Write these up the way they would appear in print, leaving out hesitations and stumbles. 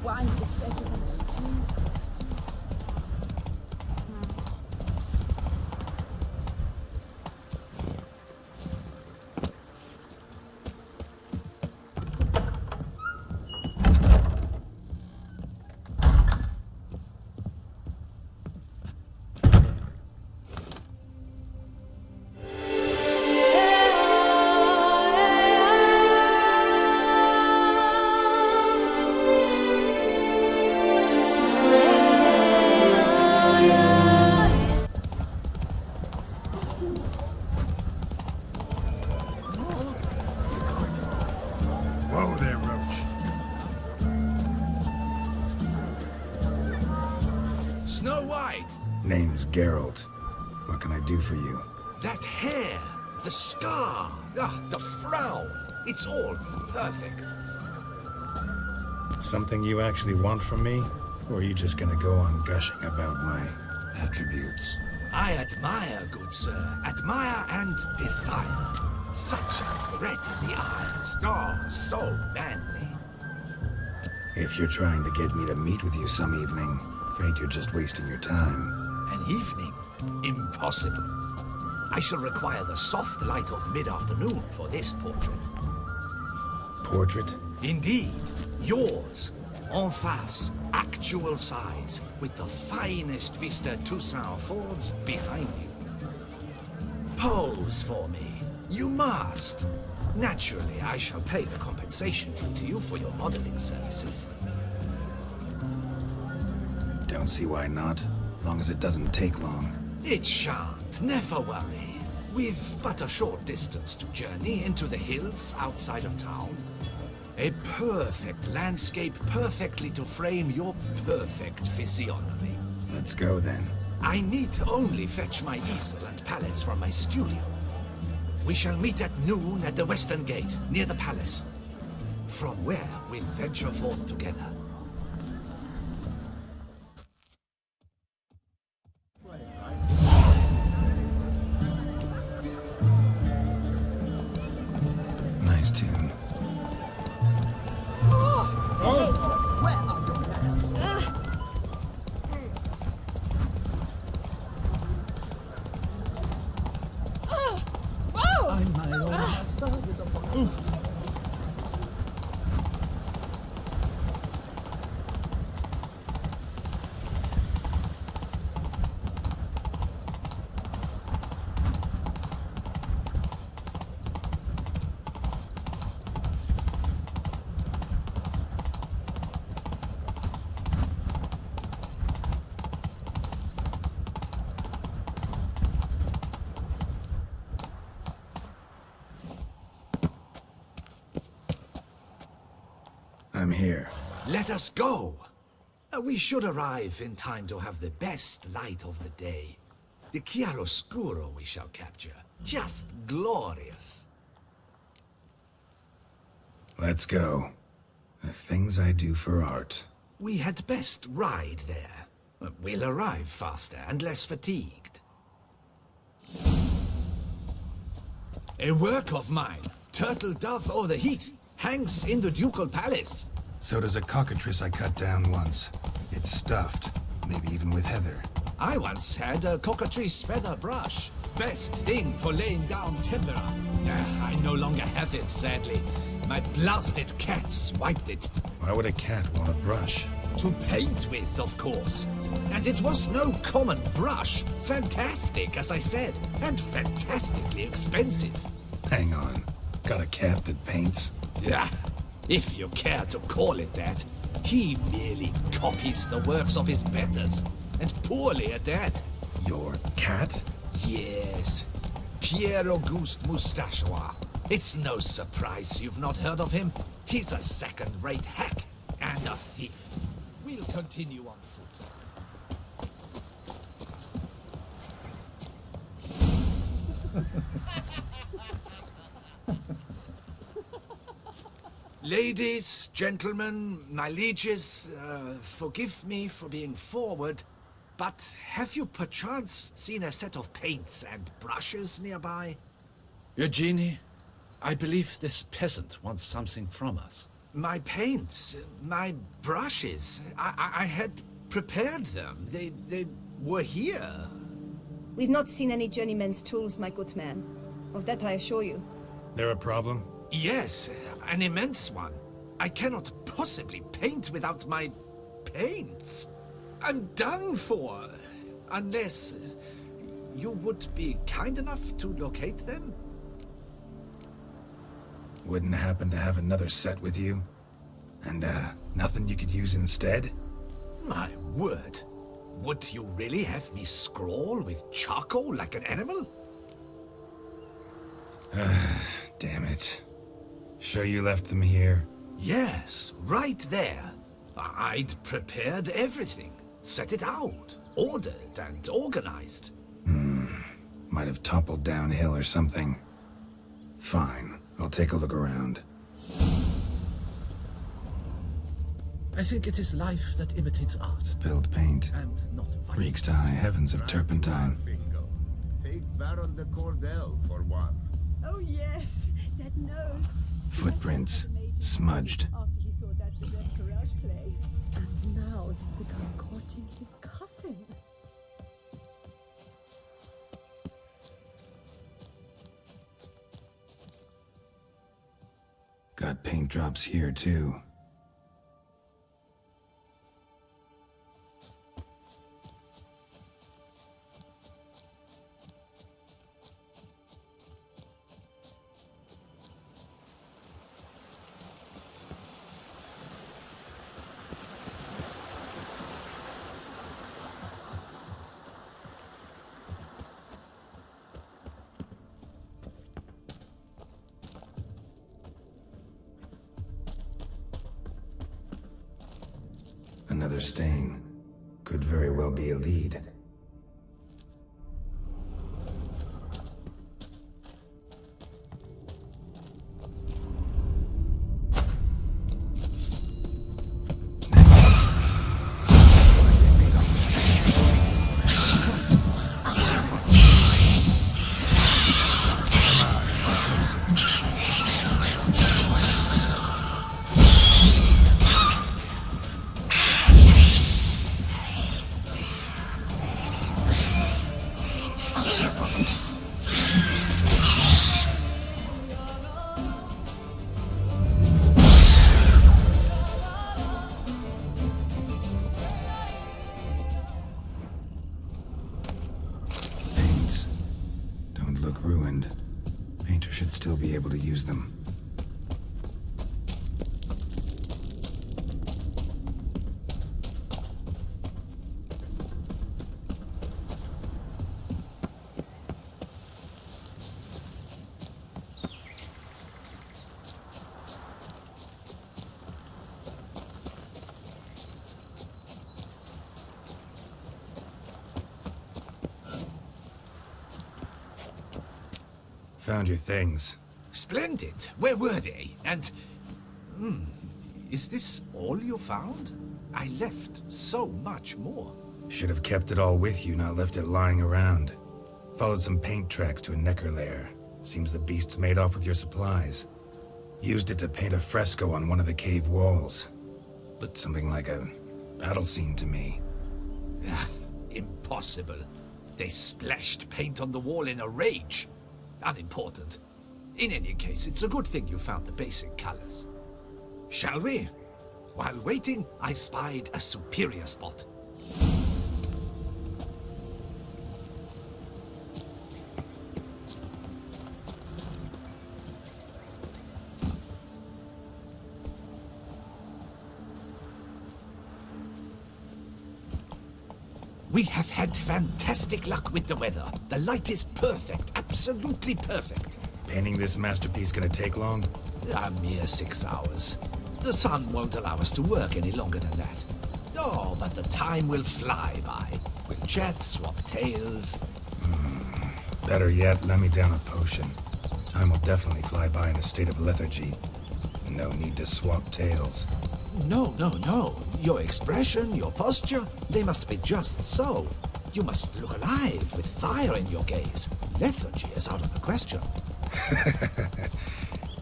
Wine is better than stew. Whoa there, Roche. Snow White! Name's Geralt. What can I do for you? That hair! The scar! The frown! It's all perfect. Something you actually want from me? Or are you just gonna go on gushing about my attributes? I admire, good sir. Admire and desire. Such a threat in the eyes. Oh, so manly. If you're trying to get me to meet with you some evening, afraid you're just wasting your time. An evening? Impossible. I shall require the soft light of mid-afternoon for this portrait. Portrait? Indeed. Yours. En face. Actual size. With the finest vista Toussaint affords behind you. Pose for me. You must. Naturally, I shall pay the compensation due to you for your modeling services. Don't see why not. Long as it doesn't take long. It shan't. Never worry. We've but a short distance to journey into the hills outside of town. A perfect landscape perfectly to frame your perfect physiognomy. Let's go then. I need only fetch my easel and pallets from my studio. We shall meet at noon at the western gate, near the palace. From where we'll venture forth together. Nice tune. Where are your manners? I'm my own master with a book. I'm here. Let us go! We should arrive in time to have the best light of the day. The chiaroscuro we shall capture. Just glorious. Let's go. The things I do for art. We had best ride there. We'll arrive faster and less fatigued. A work of mine, Turtle Dove o'er the Heath, hangs in the ducal palace. So does a cockatrice I cut down once. It's stuffed, maybe even with heather. I once had a cockatrice feather brush. Best thing for laying down tempera. I no longer have it, sadly. My blasted cat swiped it. Why would a cat want a brush? To paint with, of course. And it was no common brush. Fantastic, as I said, and fantastically expensive. Hang on. Got a cat that paints? Yeah, if you care to call it that. He merely copies the works of his betters, and poorly at that. Your cat? Yes, Pierre-Auguste Moustachois. It's no surprise you've not heard of him. He's a second-rate hack and a thief. We'll continue on foot. Ladies, gentlemen, my lieges, forgive me for being forward, but have you perchance seen a set of paints and brushes nearby? Eugenie, I believe this peasant wants something from us. My paints, my brushes, I had prepared them. They were here. We've not seen any journeyman's tools, my good man. Of that I assure you. There a problem? Yes, an immense one. I cannot possibly paint without my paints. I'm done for. Unless you would be kind enough to locate them? Wouldn't happen to have another set with you? And, nothing you could use instead? My word. Would you really have me scrawl with charcoal like an animal? Damn it. Sure you left them here? Yes, right there. I'd prepared everything. Set it out. Ordered and organized. Might have toppled downhill or something. Fine. I'll take a look around. I think it is life that imitates art, Spilled paint. and not vice. Reeks to high heavens of turpentine. Bingo. Take Baron de Cordel for one. Oh yes, that nose. Footprints. Smudged. After he saw that Red Courage play. And now he's begun courting his cousin. Got paint drops here, too. Another stain. Could very well be a lead. Ruined. Painter should still be able to use them. Found your things. Splendid. Where were they? And... is this all you found? I left so much more. Should have kept it all with you, not left it lying around. Followed some paint tracks to a necker lair. Seems the beast's made off with your supplies. Used it to paint a fresco on one of the cave walls. Looked something like a battle scene to me. Impossible. They splashed paint on the wall in a rage. Unimportant. In any case, it's a good thing you found the basic colors. Shall we? While waiting, I spied a superior spot. We have had fantastic luck with the weather. The light is perfect, absolutely perfect. Painting this masterpiece gonna take long? A mere 6 hours. The sun won't allow us to work any longer than that. Oh, but the time will fly by. We'll chat, swap tales. Better yet, let me down a potion. Time will definitely fly by in a state of lethargy. No need to swap tales. No. Your expression, your posture, they must be just so. You must look alive with fire in your gaze. Lethargy is out of the question.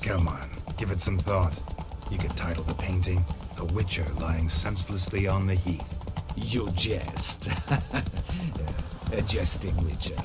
Come on, give it some thought. You could title the painting, "A Witcher Lying Senselessly on the Heath." You jest. A jesting witcher.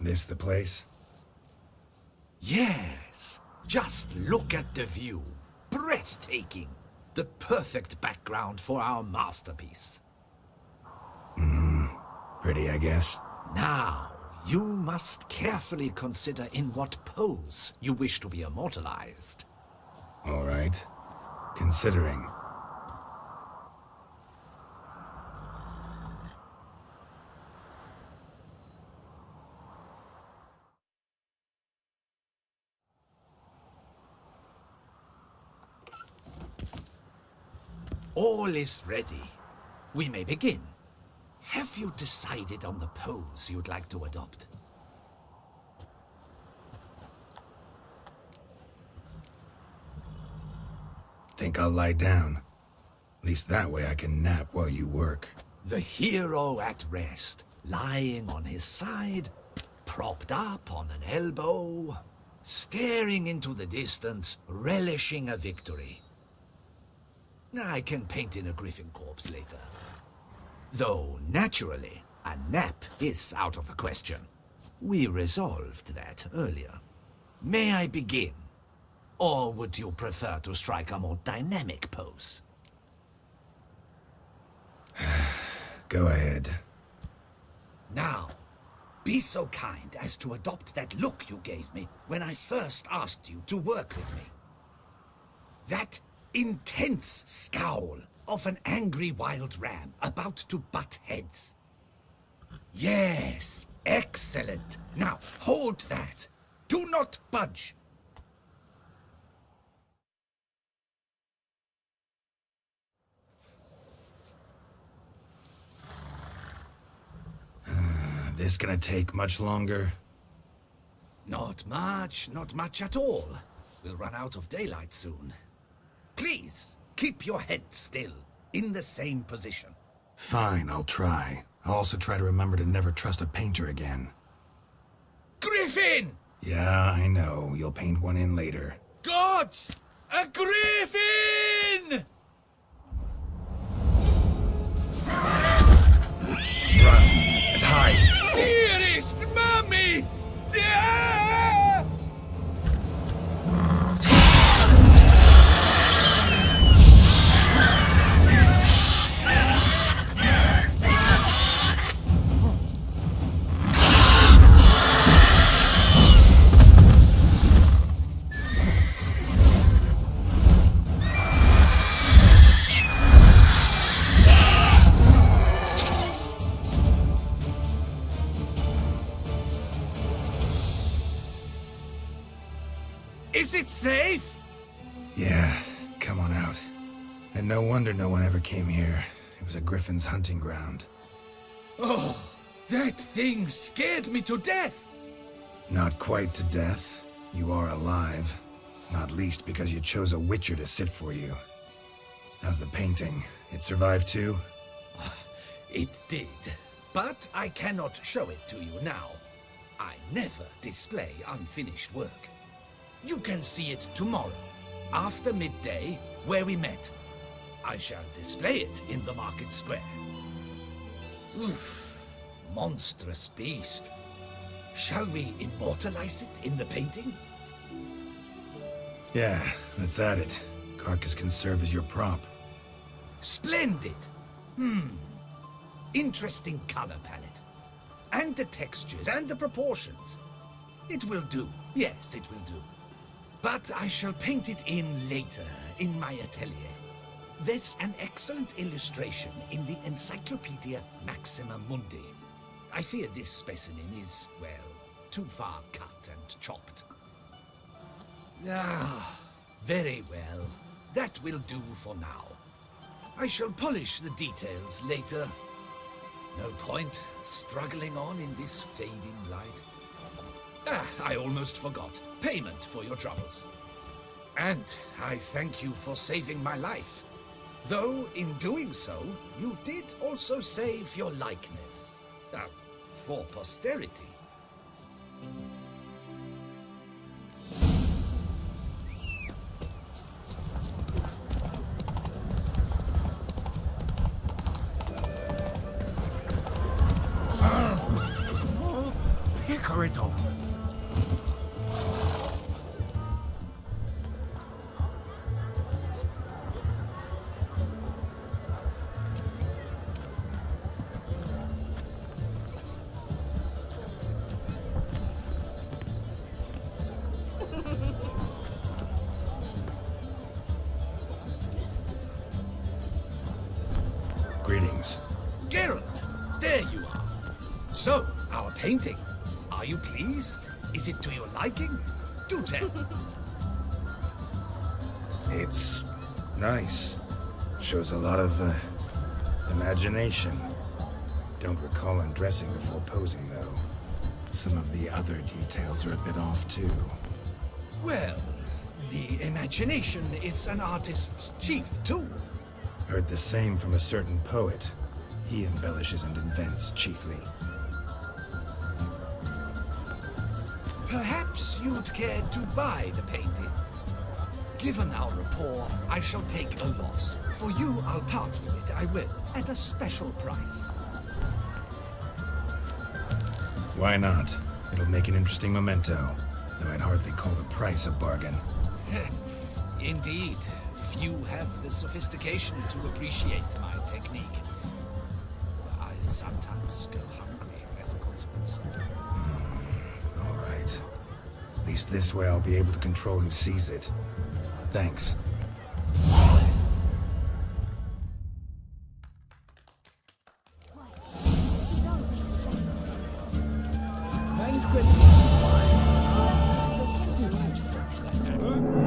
This the place? Yes. Just look at the view. Breathtaking. The perfect background for our masterpiece. Pretty, I guess. Now, you must carefully consider in what pose you wish to be immortalized. All right. Considering. All is ready. We may begin. Have you decided on the pose you'd like to adopt? Think I'll lie down. At least that way I can nap while you work. The hero at rest, lying on his side, propped up on an elbow, staring into the distance, relishing a victory. I can paint in a griffin corpse later. Though, naturally, a nap is out of the question. We resolved that earlier. May I begin? Or would you prefer to strike a more dynamic pose? Go ahead. Now, be so kind as to adopt that look you gave me when I first asked you to work with me. That intense scowl of an angry wild ram about to butt heads. Yes, excellent. Now, hold that. Do not budge. This gonna take much longer? Not much at all. We'll run out of daylight soon. Please, keep your head still, in the same position. Fine, I'll try. I'll also try to remember to never trust a painter again. Griffin! Yeah, I know. You'll paint one in later. Gods! A griffin! Run and hide! Dearest Mummy! Ah! Is it safe? Yeah, come on out. And no wonder no one ever came here. It was a griffin's hunting ground. Oh, that thing scared me to death. Not quite to death. You are alive. Not least because you chose a witcher to sit for you. How's the painting? It survived too? It did, but I cannot show it to you now. I never display unfinished work. You can see it tomorrow, after midday, where we met. I shall display it in the market square. Oof, monstrous beast. Shall we immortalize it in the painting? Yeah, let's add it. Carcass can serve as your prop. Splendid! Interesting color palette. And the textures and the proportions. It will do. Yes, it will do. But I shall paint it in later, in my atelier. There's an excellent illustration in the Encyclopedia Maxima Mundi. I fear this specimen is, well, too far cut and chopped. Ah, very well. That will do for now. I shall polish the details later. No point struggling on in this fading light. I almost forgot. Payment for your troubles. And I thank you for saving my life. Though, in doing so, you did also save your likeness. For posterity. Picarito. Greetings. Geralt, there you are. So, our painting. Are you pleased? Is it to your liking? Do tell. It's nice. Shows a lot of, imagination. Don't recall undressing before posing, though. Some of the other details are a bit off, too. Well, the imagination is an artist's chief tool. Heard the same from a certain poet. He embellishes and invents, chiefly. Perhaps you'd care to buy the painting. Given our rapport, I shall take a loss. For you, I'll part with it, I will, at a special price. Why not? It'll make an interesting memento, though I'd hardly call the price a bargain. Indeed. Few have the sophistication to appreciate my technique. I sometimes go hungry as a consequence. All right. At least this way I'll be able to control who sees it. Thanks. She's always showing Banquets of wine are rather suited for pleasure.